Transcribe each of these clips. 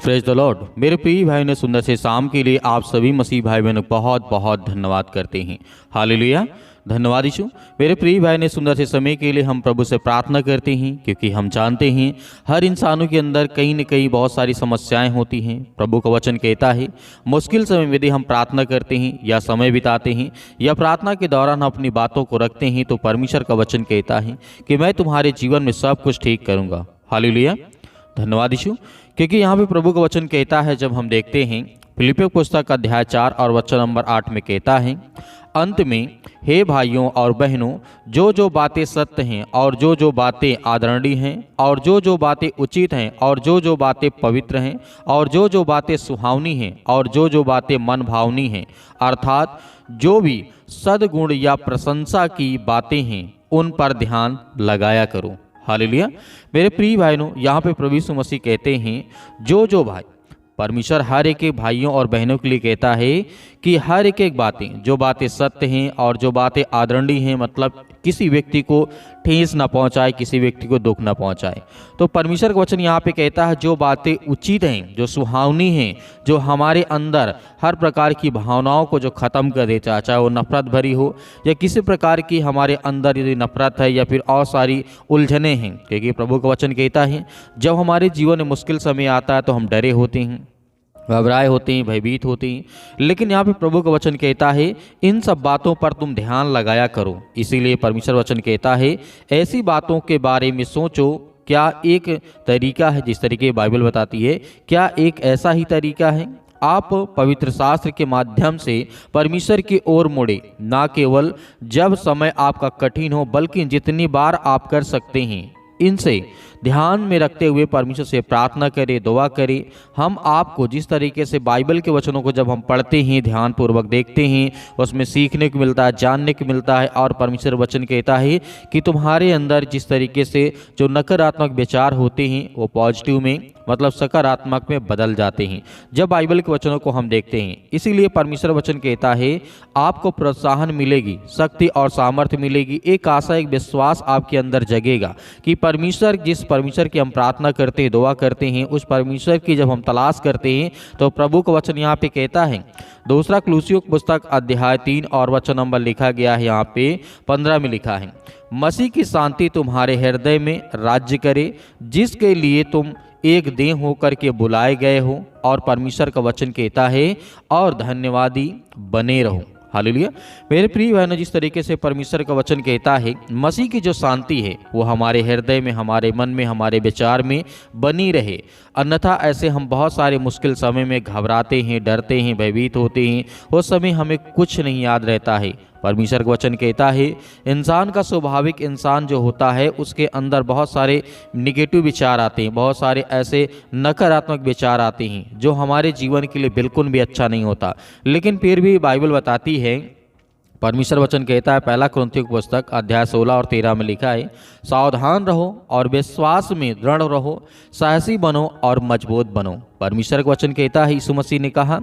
Praise the Lord. मेरे प्रिय भाई ने सुंदर से शाम के लिए आप सभी मसीह भाई बहनों को बहुत बहुत धन्यवाद करते हैं। हालेलुया, धन्यवाद यीशु। मेरे प्रिय भाई ने सुंदर से समय के लिए हम प्रभु से प्रार्थना करते हैं, क्योंकि हम जानते हैं हर इंसानों के अंदर कहीं न कहीं बहुत सारी समस्याएं होती हैं। प्रभु का वचन कहता है मुश्किल समय में यदि हम प्रार्थना करते हैं या समय बिताते हैं या प्रार्थना के दौरान हम अपनी बातों को रखते हैं तो परमेश्वर का वचन कहता है कि मैं तुम्हारे जीवन में सब कुछ ठीक करूँगा। हालेलुया, धन्यवाद यीशु। क्योंकि यहाँ पे प्रभु का वचन कहता है, जब हम देखते हैं फिलिपियों पुस्तक अध्याय 4 और वचन नंबर 8 में कहता है, अंत में हे भाइयों और बहनों, जो जो बातें सत्य हैं और जो जो बातें आदरणीय हैं और जो जो बातें उचित हैं और जो जो बातें पवित्र हैं और जो जो बातें सुहावनी हैं और जो जो बातें मन भावनी हैं, अर्थात जो भी सद्गुण या प्रशंसा की बातें हैं, उन पर ध्यान लगाया करो। हालेलुया। मेरे प्रिय भाइयों, यहाँ पे प्रभु यीशु मसीह कहते हैं जो भाई, परमेश्वर हर एक भाइयों और बहनों के लिए कहता है कि हर एक बातें, जो बातें सत्य हैं और जो बातें आदरणीय हैं, मतलब किसी व्यक्ति को ठेस ना पहुंचाए, किसी व्यक्ति को दुख ना पहुंचाए। तो परमेश्वर का वचन यहाँ पे कहता है जो बातें उचित हैं, जो सुहावनी हैं, जो हमारे अंदर हर प्रकार की भावनाओं को जो ख़त्म कर देता है, चाहे वो नफरत भरी हो या किसी प्रकार की हमारे अंदर यदि नफरत है या फिर और सारी उलझने हैं। क्योंकि प्रभु का वचन कहता है जब हमारे जीवन में मुश्किल समय आता है तो हम डरे होते हैं, घबराए होते हैं, भयभीत होते हैं, लेकिन यहाँ पे प्रभु का वचन कहता है इन सब बातों पर तुम ध्यान लगाया करो। इसीलिए परमेश्वर वचन कहता है ऐसी बातों के बारे में सोचो। क्या एक तरीका है, जिस तरीके बाइबल बताती है, क्या एक ऐसा ही तरीका है आप पवित्र शास्त्र के माध्यम से परमेश्वर की ओर मुड़े, ना केवल जब समय आपका कठिन हो, बल्कि जितनी बार आप कर सकते हैं इनसे ध्यान में रखते हुए परमेश्वर से प्रार्थना करें, दुआ करें। हम आपको जिस तरीके से बाइबल के वचनों को जब हम पढ़ते हैं, ध्यानपूर्वक देखते हैं, उसमें सीखने को मिलता है, जानने को मिलता है। और परमेश्वर वचन कहता है कि तुम्हारे अंदर जिस तरीके से जो नकारात्मक विचार होते हैं वो पॉजिटिव में, मतलब सकारात्मक में बदल जाते हैं जब बाइबल के वचनों को हम देखते हैं। इसीलिए परमेश्वर वचन कहता है आपको प्रोत्साहन मिलेगी, शक्ति और सामर्थ्य मिलेगी, एक आशा, एक विश्वास आपके अंदर जगेगा कि परमेश्वर, जिस परमेश्वर की हम प्रार्थना करते हैं, दुआ करते हैं, उस परमेश्वर की जब हम तलाश करते हैं तो प्रभु का वचन यहाँ पे कहता है, दूसरा कुलुस्सियों की पुस्तक अध्याय 3 और वचन नंबर लिखा गया है, यहाँ पे 15 में लिखा है, मसीह की शांति तुम्हारे हृदय में राज्य करे, जिसके लिए तुम एक देह होकर के बुलाए गए हो। और परमेश्वर का वचन कहता है और धन्यवादी बने रहो। हालेलुया। मेरे प्रिय बहनों, जिस तरीके से परमेश्वर का वचन कहता है मसीह की जो शांति है वो हमारे हृदय में, हमारे मन में, हमारे विचार में बनी रहे, अन्यथा ऐसे हम बहुत सारे मुश्किल समय में घबराते हैं, डरते हैं, भयभीत होते हैं, उस समय हमें कुछ नहीं याद रहता है। परमेश्वर का वचन कहता है इंसान का स्वाभाविक, इंसान जो होता है उसके अंदर बहुत सारे निगेटिव विचार आते हैं, बहुत सारे ऐसे नकारात्मक विचार आते हैं जो हमारे जीवन के लिए बिल्कुल भी अच्छा नहीं होता। लेकिन फिर भी बाइबल बताती है, परमेश्वर वचन कहता है, पहला कुरिन्थियों की पुस्तक अध्याय 16 और 13 में लिखा है, सावधान रहो और विश्वास में दृढ़ रहो, साहसी बनो और मजबूत बनो। परमेश्वर का वचन कहता है, यीशु मसीह ने कहा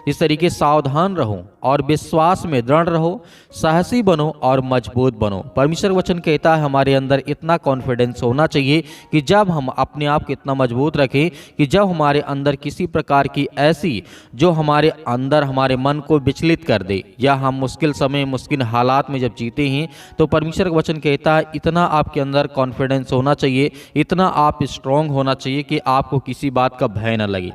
इस तरीके सावधान रहो और विश्वास में दृढ़ रहो, साहसी बनो और मजबूत बनो। परमेश्वर वचन कहता है हमारे अंदर इतना कॉन्फिडेंस होना चाहिए कि जब हम अपने आप को इतना मजबूत रखें कि जब हमारे अंदर किसी प्रकार की ऐसी जो हमारे अंदर हमारे मन को विचलित कर दे, या हम मुश्किल समय, मुश्किल हालात में जब जीते हैं, तो परमेश्वर का वचन कहता है इतना आपके अंदर कॉन्फिडेंस होना चाहिए, इतना आप स्ट्रांग होना चाहिए कि आपको किसी बात का भय न लगे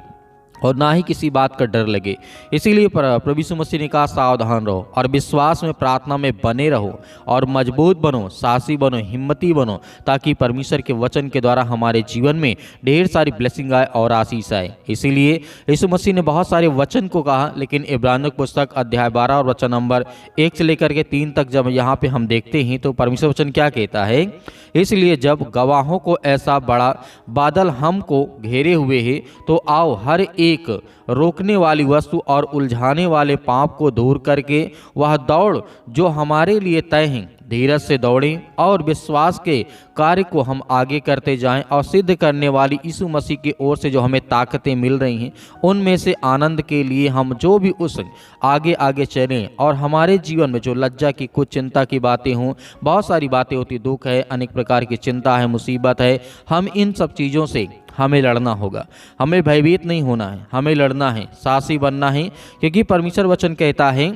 और ना ही किसी बात का डर लगे। इसीलिए प्रभु यीशु मसीह ने कहा सावधान रहो और विश्वास में, प्रार्थना में बने रहो और मजबूत बनो, साहसी बनो, हिम्मती बनो, ताकि परमेश्वर के वचन के द्वारा हमारे जीवन में ढेर सारी ब्लेसिंग आए और आशीष आए। इसीलिए यीशु मसीह ने बहुत सारे वचन को कहा, लेकिन इब्रानियों की पुस्तक अध्याय 12 और वचन नंबर 1 से लेकर के 3 तक जब यहाँ पे हम देखते हैं तो परमेश्वर वचन क्या कहता है, इसलिए जब गवाहों को ऐसा बड़ा बादल हमको घेरे हुए है तो आओ हर एक रोकने वाली वस्तु और उलझाने वाले पाप को दूर करके वह दौड़ जो हमारे लिए तय है धीरज से दौड़ें और विश्वास के कार्य को हम आगे करते जाएं और सिद्ध करने वाली यीशु मसीह की ओर से जो हमें ताकतें मिल रही हैं उनमें से आनंद के लिए हम जो भी उस आगे आगे चलें। और हमारे जीवन में जो लज्जा की, कुछ चिंता की बातें हों, बहुत सारी बातें होती, दुख है, अनेक प्रकार की चिंता है, मुसीबत है, हम इन सब चीज़ों से हमें लड़ना होगा, हमें भयभीत नहीं होना है, हमें लड़ना है, साहसी बनना है, क्योंकि परमेश्वर वचन कहता है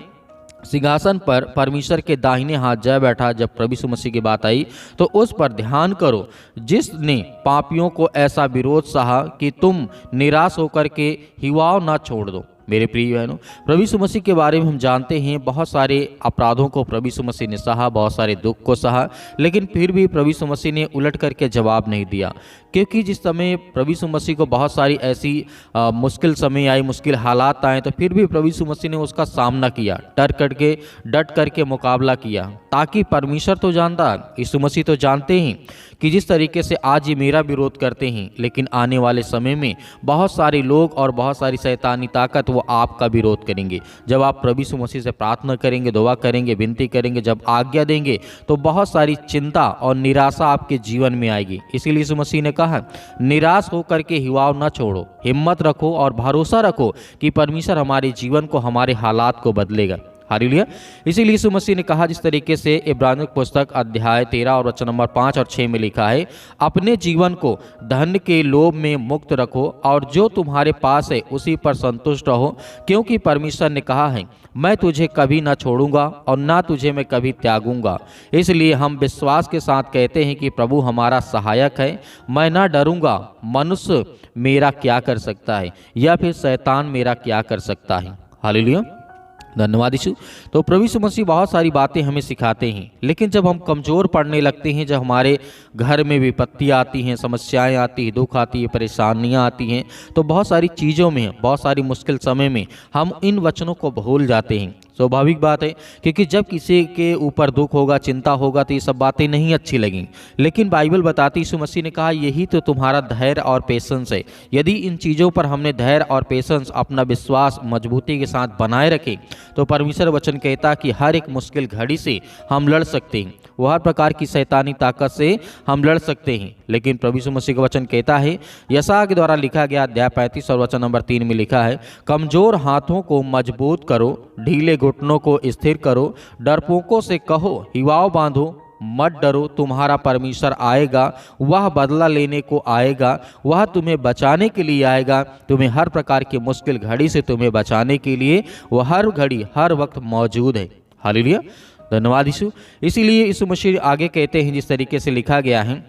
सिंहासन पर परमेश्वर के दाहिने हाथ जय बैठा। जब प्रभु यीशु मसीह की बात आई तो उस पर ध्यान करो जिसने पापियों को ऐसा विरोध सहा कि तुम निराश होकर के हिवाव ना छोड़ दो। मेरे प्रिय बहनों, प्रभु यीशु मसीह के बारे में हम जानते हैं बहुत सारे अपराधों को प्रभु यीशु मसीह ने सहा, बहुत सारे दुख को सहा, लेकिन फिर भी प्रभु यीशु मसीह ने उलट करके जवाब नहीं दिया। क्योंकि जिस समय प्रभु यीशु मसीह को बहुत सारी ऐसी मुश्किल समय आई, मुश्किल हालात आए, तो फिर भी प्रभु यीशु मसीह ने उसका सामना किया, डट करके मुकाबला किया, ताकि परमेश्वर तो जानता, यीशु मसीह तो जानते हैं कि जिस तरीके से आज ये मेरा विरोध करते हैं, लेकिन आने वाले समय में बहुत सारे लोग और बहुत सारी शैतानी ताकत वो आपका विरोध करेंगे। जब आप प्रभु यीशु मसीह से प्रार्थना करेंगे, दुआ करेंगे, विनती करेंगे, जब आज्ञा देंगे, तो बहुत सारी चिंता और निराशा आपके जीवन में आएगी। इसीलिए यीशु मसीह ने कहा निराश होकर के हिवाव न छोड़ो, हिम्मत रखो और भरोसा रखो कि परमेश्वर हमारे जीवन को, हमारे हालात को बदलेगा। हालेलुया। इसीलिए यीशु मसीह ने कहा जिस तरीके से इब्रानियों की पुस्तक अध्याय 13 और वचन नंबर 5 और 6 में लिखा है, अपने जीवन को धन के लोभ में मुक्त रखो और जो तुम्हारे पास है उसी पर संतुष्ट रहो, क्योंकि परमेश्वर ने कहा है मैं तुझे कभी ना छोड़ूंगा और ना तुझे मैं कभी त्यागूंगा। इसलिए हम विश्वास के साथ कहते हैं कि प्रभु हमारा सहायक है, मैं ना डरूंगा। मनुष्य मेरा क्या कर सकता है या फिर शैतान मेरा क्या कर सकता है। हालेलुया, धन्यवाद यीशु। तो प्रभु यीशु मसीह बहुत सारी बातें हमें सिखाते हैं, लेकिन जब हम कमज़ोर पड़ने लगते हैं, जब हमारे घर में विपत्तियाँ आती हैं, समस्याएं आती हैं, दुख आती है, परेशानियां आती हैं, तो बहुत सारी चीज़ों में, बहुत सारी मुश्किल समय में हम इन वचनों को भूल जाते हैं। स्वाभाविक बात है, क्योंकि जब किसी के ऊपर दुख होगा, चिंता होगा, तो ये सब बातें नहीं अच्छी लगेंगी। लेकिन बाइबल बताती, यीशु मसीह ने कहा यही तो तुम्हारा धैर्य और पेशेंस है। यदि इन चीज़ों पर हमने धैर्य और पेशेंस, अपना विश्वास मजबूती के साथ बनाए रखें, तो परमेश्वर वचन कहता कि हर एक मुश्किल घड़ी से हम लड़ सकते हैं, वो हर प्रकार की शैतानी ताकत से हम लड़ सकते हैं। लेकिन प्रभु यीशु मसीह का वचन कहता है, यशायाह के द्वारा लिखा गया अध्याय 35 और वचन नंबर 3 में लिखा है, कमज़ोर हाथों को मजबूत करो, ढीले घुटनों को स्थिर करो, डरपोकों से कहो हिवाव बांधो, मत डरो, तुम्हारा परमेश्वर आएगा, वह बदला लेने को आएगा, वह तुम्हें बचाने के लिए आएगा, तुम्हें हर प्रकार की मुश्किल घड़ी से तुम्हें बचाने के लिए वह हर घड़ी हर वक्त मौजूद है। हालेलुया, धन्यवाद यीशु। इसीलिए यीशु मसीह आगे कहते हैं जिस तरीके से लिखा गया है,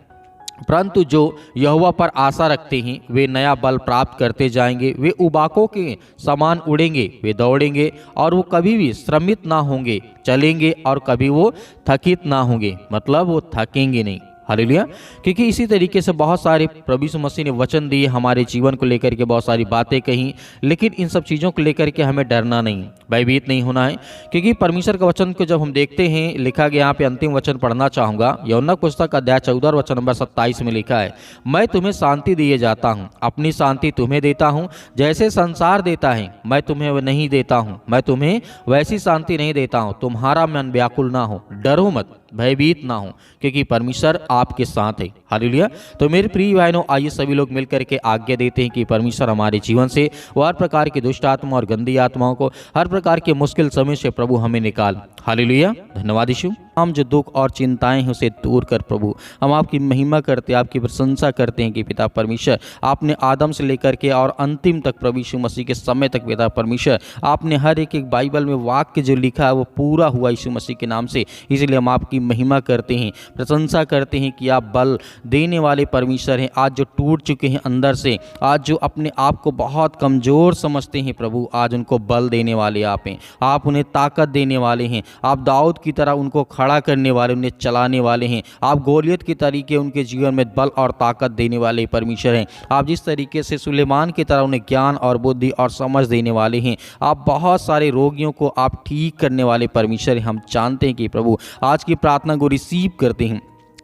परंतु जो यहोवा पर आशा रखते हैं वे नया बल प्राप्त करते जाएंगे, वे उबाकों के समान उड़ेंगे, वे दौड़ेंगे और वो कभी भी श्रमित ना होंगे, चलेंगे और कभी वो थकित ना होंगे, मतलब वो थकेंगे नहीं। हालेलुया। क्योंकि इसी तरीके से बहुत सारे प्रभु यीशु मसीह ने वचन दिए, हमारे जीवन को लेकर के बहुत सारी बातें कही, लेकिन इन सब चीज़ों को लेकर के हमें डरना नहीं, भयभीत नहीं होना है। क्योंकि परमेश्वर का वचन को जब हम देखते हैं, लिखा गया, यहाँ पे अंतिम वचन पढ़ना चाहूँगा, यूहन्ना की पुस्तक अध्याय 14 वचन नंबर 27 में लिखा है, मैं तुम्हें शांति दिए जाता हूँ, अपनी शांति तुम्हें देता हूँ, जैसे संसार देता है मैं तुम्हें वह नहीं देता हूँ, मैं तुम्हें वैसी शांति नहीं देता हूँ, तुम्हारा मन व्याकुल ना हो, डरो मत, भयभीत ना हो, क्योंकि परमेश्वर आपके साथ है। हालेलुया। तो मेरे प्रिय बहनों, आइए सभी लोग मिलकर के आज्ञा देते हैं कि परमेश्वर हमारे जीवन से वो हर प्रकार की दुष्ट आत्मा और गंदी आत्माओं को, हर प्रकार के मुश्किल समय से प्रभु हमें निकाल। हालेलुया, धन्यवाद यीशु। हम जो दुख और चिंताएं हैं उसे दूर कर प्रभु, हम आपकी महिमा करते हैं, आपकी प्रशंसा करते हैं कि पिता परमेश्वर आपने आदम से लेकर के और अंतिम तक प्रभु यीशु मसीह के समय तक पिता परमेश्वर आपने हर एक बाइबल में वाक्य जो लिखा है वो पूरा हुआ यीशु मसीह के नाम से। इसलिए हम आपकी महिमा करते हैं, प्रशंसा करते हैं कि आप बल देने वाले परमेश्वर हैं। आज जो टूट चुके हैं अंदर से, आज जो अपने आप को बहुत कमज़ोर समझते हैं प्रभु, आज उनको बल देने वाले आप हैं, आप उन्हें ताकत देने वाले हैं, आप दाऊद की तरह उनको खड़ा करने वाले, उन्हें चलाने वाले हैं, आप गोलियत की तरीके उनके जीवन में बल और ताकत देने वाले परमेश्वर हैं। आप जिस तरीके से सुलेमान की तरह उन्हें ज्ञान और बुद्धि और समझ देने वाले हैं, आप बहुत सारे रोगियों को आप ठीक करने वाले परमेश्वर हैं। हम जानते हैं कि प्रभु आज की प्रार्थना को रिसीव करते हैं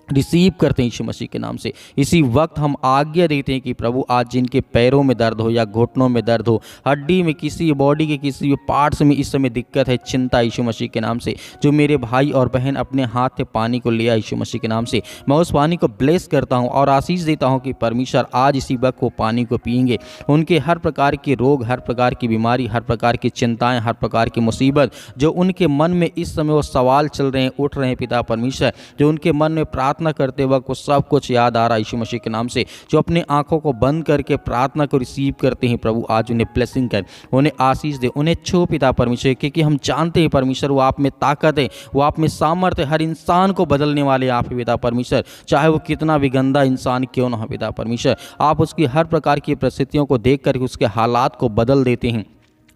यीशु मसीह के नाम से। इसी वक्त हम आज्ञा देते हैं कि प्रभु आज जिनके पैरों में दर्द हो या घुटनों में दर्द हो, हड्डी में, किसी बॉडी के किसी पार्ट्स में इस समय दिक्कत है, चिंता, यीशु मसीह के नाम से, जो मेरे भाई और बहन अपने हाथ से पानी को लिया यीशु मसीह के नाम से, मैं उस पानी को ब्लेस करता हूँ और आशीष देता हूँ कि परमेश्वर आज इसी वक्त वो पानी को पिएंगे। उनके हर प्रकार के रोग, हर प्रकार की बीमारी, हर प्रकार की चिंताएँ, हर प्रकार की मुसीबत जो उनके मन में इस समय वो सवाल चल रहे हैं, उठ रहे हैं पिता परमेश्वर, जो उनके मन में प्रार्थना प्रार्थना करते वक्त वो सब कुछ याद आ रहा है यीशु मसीह के नाम से। जो अपने आंखों को बंद करके प्रार्थना को रिसीव करते हैं प्रभु आज उन्हें ब्लेसिंग कर, उन्हें आशीष दे, उन्हें छो पिता परमेश्वर, क्योंकि हम जानते हैं परमेश्वर वो आप में ताकत है, वो आप में सामर्थ्य है। हर इंसान को बदलने वाले आप ही पिता परमेश्वर, चाहे वो कितना भी गंदा इंसान क्यों ना हो पिता परमेश्वर, आप उसकी हर प्रकार की परिस्थितियों को देख कर उसके हालात को बदल देते हैं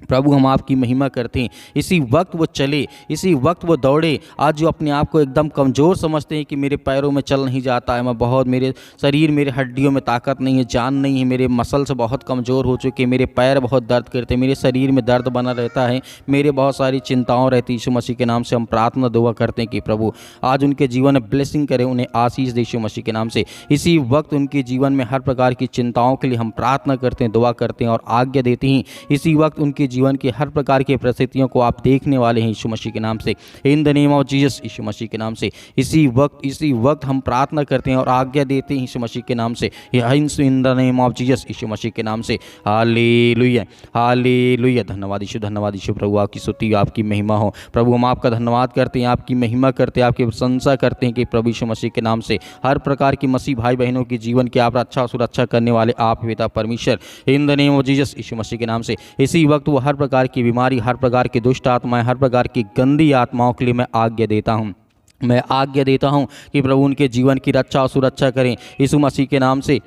प्रभु। हम आपकी महिमा करते हैं। इसी वक्त वो चले, इसी वक्त वो दौड़े। आज जो अपने आप को एकदम कमज़ोर समझते हैं कि मेरे पैरों में चल नहीं जाता है, मैं बहुत, मेरे शरीर, मेरे हड्डियों में ताकत नहीं है, जान नहीं है, मेरे मसल्स बहुत कमज़ोर हो चुके, मेरे पैर बहुत दर्द करते, मेरे शरीर में दर्द बना रहता है, मेरे बहुत सारी चिंताओं रहती। यीशु मसीह के नाम से हम प्रार्थना दुआ करते हैं कि प्रभु आज उनके जीवन में ब्लेसिंग करें, उन्हें आशीष दे यीशु मसीह के नाम से। इसी वक्त उनके जीवन में हर प्रकार की चिंताओं के लिए हम प्रार्थना करते हैं, दुआ करते हैं और आज्ञा देते हैं। इसी वक्त उनके जीवन की हर प्रकार की परिस्थितियों को आप देखने वाले हैं यीशु मसीह के नाम से, in the name of Jesus Yeshu Masih के नाम से। इसी वक्त हम प्रार्थना करते हैं और आज्ञा देते हैं यीशु मसीह के नाम से, in the name of Jesus Yeshu Masih के नाम से। Hallelujah, hallelujah. धन्यवाद यीशु, धन्यवाद यीशु। प्रभु आपकी स्तुति, आपकी महिमा हो प्रभु। हम आपका धन्यवाद करते हैं, आपकी महिमा करते हैं, आपकी प्रशंसा करते हैं कि प्रभु यीशु मसीह के नाम से हर प्रकार की मसीह भाई बहनों के जीवन की आप रक्षा सुरक्षा करने वाले आप पिता परमेश्वर, in the name of Jesus Yeshu Masih के नाम से। इसी वक्त वो हर प्रकार की बीमारी, हर प्रकार की दुष्ट आत्माएं, हर प्रकार की गंदी आत्माओं के लिए मैं आज्ञा देता हूं, मैं आज्ञा देता हूं कि प्रभु उनके जीवन की रक्षा और सुरक्षा करें यीशु मसीह के नाम से।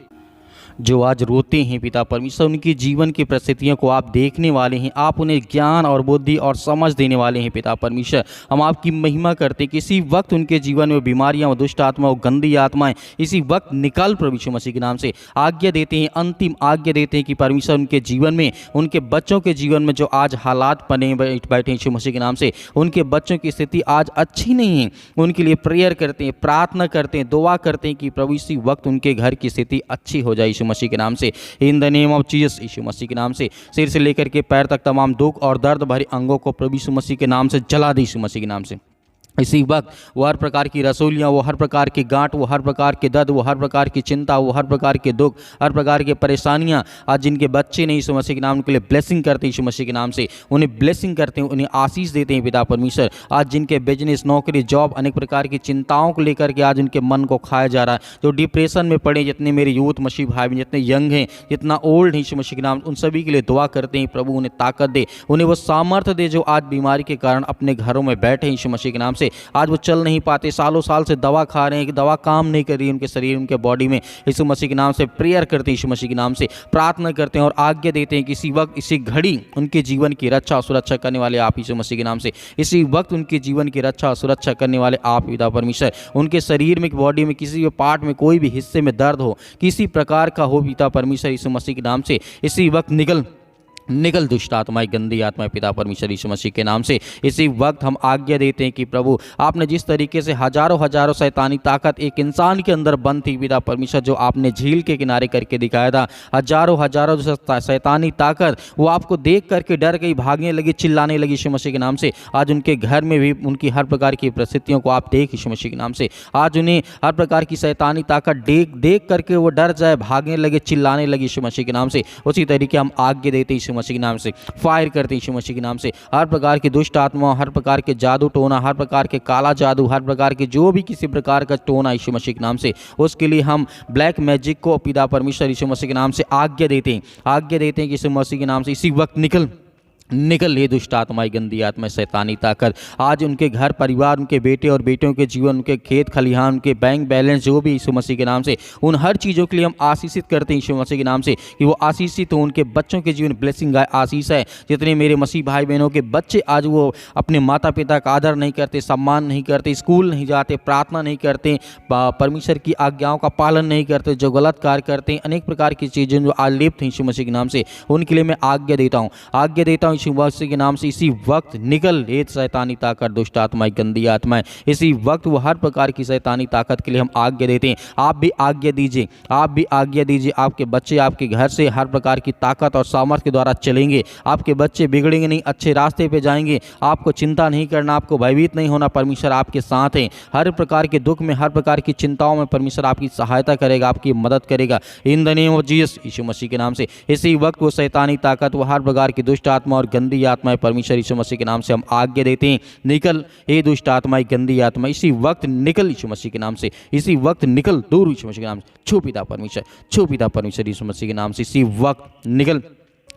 जो आज रोते हैं पिता परमेश्वर, उनकी जीवन की परिस्थितियों को आप देखने वाले हैं, आप उन्हें ज्ञान और बुद्धि और समझ देने वाले हैं पिता परमेश्वर। हम आपकी महिमा करते हैं कि इसी वक्त उनके जीवन में बीमारियां और दुष्ट आत्मा और गंदी आत्माएं इसी वक्त निकल प्रभु यीशु मसीह के नाम से। आज्ञा देते हैं, अंतिम आज्ञा देते हैं कि परमेश्वर उनके जीवन में, उनके बच्चों के जीवन में जो आज हालात बने बैठे यीशु मसीह के नाम से, उनके बच्चों की स्थिति आज अच्छी नहीं है, उनके लिए प्रेयर करते हैं, प्रार्थना करते हैं, दुआ करते हैं कि प्रभु इसी वक्त उनके घर की स्थिति अच्छी हो जाए यीशु मसीह के नाम से, in the name of Jesus Yeshu Masih के नाम से। सिर से लेकर के पैर तक तमाम दुख और दर्द भरे अंगों को प्रभु यीशु मसीह के नाम से जला दे यीशु मसीह के नाम से। इसी वक्त वो हर प्रकार की रसोलियाँ, वो हर प्रकार की गांठ, वो हर प्रकार के दर्द, वो हर प्रकार की चिंता, वो हर प्रकार के दुख, हर प्रकार की परेशानियाँ आज जिनके बच्चे नहीं यीशु मसीह के नाम के लिए ब्लेसिंग करते हैं यीशु मसीह के नाम से, उन्हें ब्लेसिंग करते हैं, उन्हें आशीष देते हैं पिता परमेश्वर। आज जिनके बिजनेस, नौकरी, जॉब, अनेक प्रकार की चिंताओं को लेकर के आज उनके मन को खाया जा रहा है, जो डिप्रेशन में पड़े, जितने मेरे यूथ मसीह भाई बहन, जितने यंग हैं, जितना ओल्ड है यीशु मसीह के नाम, उन सभी के लिए दुआ करते हैं प्रभु उन्हें ताकत दे, उन्हें वो सामर्थ्य दे जो आज बीमारी के कारण अपने घरों में बैठे यीशु मसीह के नाम से। आज वो चल नहीं पाते, सालों साल से दवा खा रहे हैं कि दवा काम नहीं कर रही उनके शरीर, उनके बॉडी में, यीशु मसीह के नाम से प्रेयर करते हैं, यीशु मसीह के नाम से प्रार्थना करते हैं और आज्ञा देते हैं कि इसी वक्त, इसी घड़ी उनके जीवन की रक्षा और सुरक्षा करने वाले आप यीशु मसीह के नाम से। इसी वक्त उनके जीवन की रक्षा और सुरक्षा करने वाले आप पिता परमेश्वर। उनके शरीर में, बॉडी में, किसी भी पार्ट में, कोई भी हिस्से में दर्द हो, किसी प्रकार का हो पिता परमेश्वर, यीशु मसीह के नाम से इसी वक्त निकल दुष्ट आत्माएं, गंदी आत्माएं पिता परमेश्वर यीशु मसीह के नाम से। इसी वक्त हम आज्ञा देते हैं कि प्रभु आपने जिस तरीके से हजारों शैतानी ताकत एक इंसान के अंदर बंद थी पिता परमेश्वर, जो आपने झील के किनारे करके दिखाया था, हजारों शैतानी ताकत वो आपको देख करके डर गई, भागने लगी, चिल्लाने लगी यीशु मसीह के नाम से। आज उनके घर में भी उनकी हर प्रकार की परिस्थितियों को आप देख यीशु मसीह के नाम से। आज उन्हें हर प्रकार की शैतानी ताकत देख करके वो डर जाए, भागने लगे, चिल्लाने लगे यीशु मसीह के नाम से। उसी तरीके हम आज्ञा देते यीशु मसीह के नाम से, फायर करते यीशु मसीह के नाम से। हर प्रकार की दुष्ट आत्मा, हर प्रकार के जादू टोना, हर प्रकार के काला जादू, हर प्रकार के जो भी किसी प्रकार का टोना यीशु मसीह के नाम से, उसके लिए हम ब्लैक मैजिक को पिता परमेश्वर यीशु मसीह के नाम से आज्ञा देते हैं कि यीशु मसीह के नाम से इसी वक्त निकल ये दुष्ट आत्माएं, गंदी आत्माएं, शैतानी ताकत आज उनके घर परिवार, उनके बेटे और बेटियों के जीवन, उनके खेत खलिहान, उनके बैंक बैलेंस, जो भी यीशु मसीह के नाम से, उन हर चीज़ों के लिए हम आशीषित करते हैं यीशु मसीह के नाम से कि वो आशीषित हो, उनके बच्चों के जीवन ब्लेसिंग आए, आशीष है। जितने मेरे मसीह भाई बहनों के बच्चे आज वो अपने माता पिता का आदर नहीं करते, सम्मान नहीं करते, स्कूल नहीं जाते, प्रार्थना नहीं करते, परमेश्वर की आज्ञाओं का पालन नहीं करते, जो गलत कार्य करते हैं, अनेक प्रकार की चीज़ें जो आज लिप्त हैं यीशु मसीह के नाम से, उनके लिए मैं आज्ञा देता हूँ यीशु मसीह के नाम से। इसी वक्त निकल ये शैतानी ताकत, दुष्ट आत्माएं, गंदी आत्माएं, इसी वक्त वो हर प्रकार की शैतानी ताकत के लिए हम आज्ञा देते हैं। आप भी आज्ञा दीजिए, आपके बच्चे आपके घर से हर प्रकार की ताकत और सामर्थ्य के द्वारा चलेंगे, आपके बच्चे बिगड़ेंगे नहीं, अच्छे रास्ते पे जाएंगे। आपको चिंता नहीं करना, आपको भयभीत नहीं होना, परमेश्वर आपके साथ है। हर प्रकार के दुख में, हर प्रकार की चिंताओं में परमेश्वर आपकी सहायता करेगा, आपकी मदद करेगा, in the name of Jesus Yeshu Masih के नाम से। इसी वक्त वो शैतानी ताकत, वो हर प्रकार की दुष्ट आत्मा और और गंदी आत्माएं परमेश्वर यीशु मसीह के नाम से हम आज्ञा देते हैं, निकल हे दुष्ट आत्माएं, गंदी आत्मा इसी वक्त निकल यीशु मसीह के नाम से, इसी वक्त निकल दूर यीशु मसीह के नाम से। छू पिता परमेश्वर, छू पिता परमेश्वर यीशु मसीह के नाम से इसी वक्त निकल।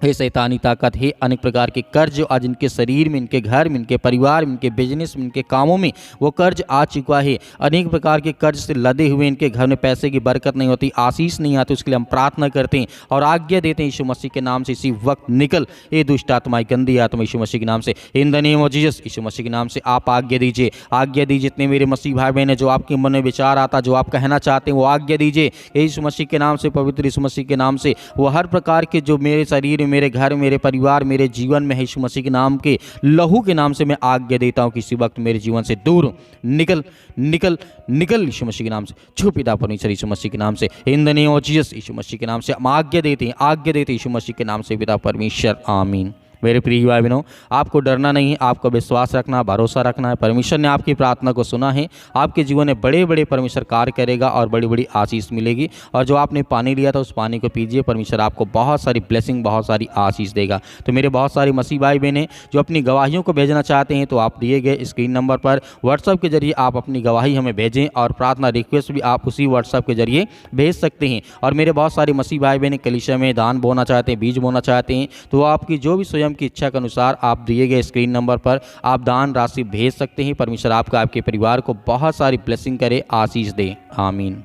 हे शैतानी ताकत, हे अनेक प्रकार के कर्ज आज इनके शरीर में, इनके घर में, इनके परिवार में, इनके बिजनेस में, इनके कामों में वो कर्ज आ चुका है। अनेक प्रकार के कर्ज से लदे हुए इनके घर में पैसे की बरकत नहीं होती, आशीष नहीं आती, उसके लिए हम प्रार्थना करते हैं और आज्ञा देते हैं यीशु मसीह के नाम से इसी वक्त निकल ये दुष्ट आत्मा, गंदी आत्मा यीशु मसीह के नाम से, in the name of Jesus Yeshu Masih के नाम से आप आज्ञा दीजिए, आज्ञा दीजिए। जितने मेरे मसीह भाई बहन है जो आपके मन में विचार आता, जो आप कहना चाहते हैं वो आज्ञा दीजिए यीशु मसीह के नाम से, पवित्र यीशु मसीह के नाम से। वो हर प्रकार के जो मेरे शरीर, मेरे घर, मेरे परिवार, मेरे जीवन में यीशु मसीह के नाम के लहू के नाम से मैं आज्ञा देता हूं कि इसी वक्त मेरे जीवन से दूर निकल निकल निकल यीशु मसीह के नाम से। छू पिता परमेश्वर यीशु मसीह के नाम से, in the name of Jesus Yeshu Masih के नाम से हम आज्ञा देते हैं, आज्ञा देते हैं यीशु मसीह के नाम से पिता परमेश्वर, आमीन। मेरे प्रिय भाई बहनों, आपको डरना नहीं है, आपको विश्वास रखना, भरोसा रखना है। परमेश्वर ने आपकी प्रार्थना को सुना है, आपके जीवन में बड़े बड़े परमेश्वर कार्य करेगा और बड़ी बड़ी आशीष मिलेगी। और जो आपने पानी लिया था उस पानी को पीजिए, परमेश्वर आपको बहुत सारी ब्लेसिंग, बहुत सारी आशीष देगा। तो मेरे बहुत सारे मसीह भाई बहनें जो अपनी गवाहियों को भेजना चाहते हैं तो आप दिए गए स्क्रीन नंबर पर व्हाट्सएप के जरिए आप अपनी गवाही हमें भेजें और प्रार्थना रिक्वेस्ट भी आप उसी व्हाट्सएप के जरिए भेज सकते हैं। और मेरे बहुत सारे मसीह भाई बहनें कलीसिया में दान बोना चाहते हैं, बीज बोना चाहते हैं, तो आपकी जो भी स्वयं की इच्छा के अनुसार आप दिए गए स्क्रीन नंबर पर आप दान राशि भेज सकते हैं। परमेश्वर आपका, आपके परिवार को बहुत सारी ब्लेसिंग करे, आशीष दे, आमीन।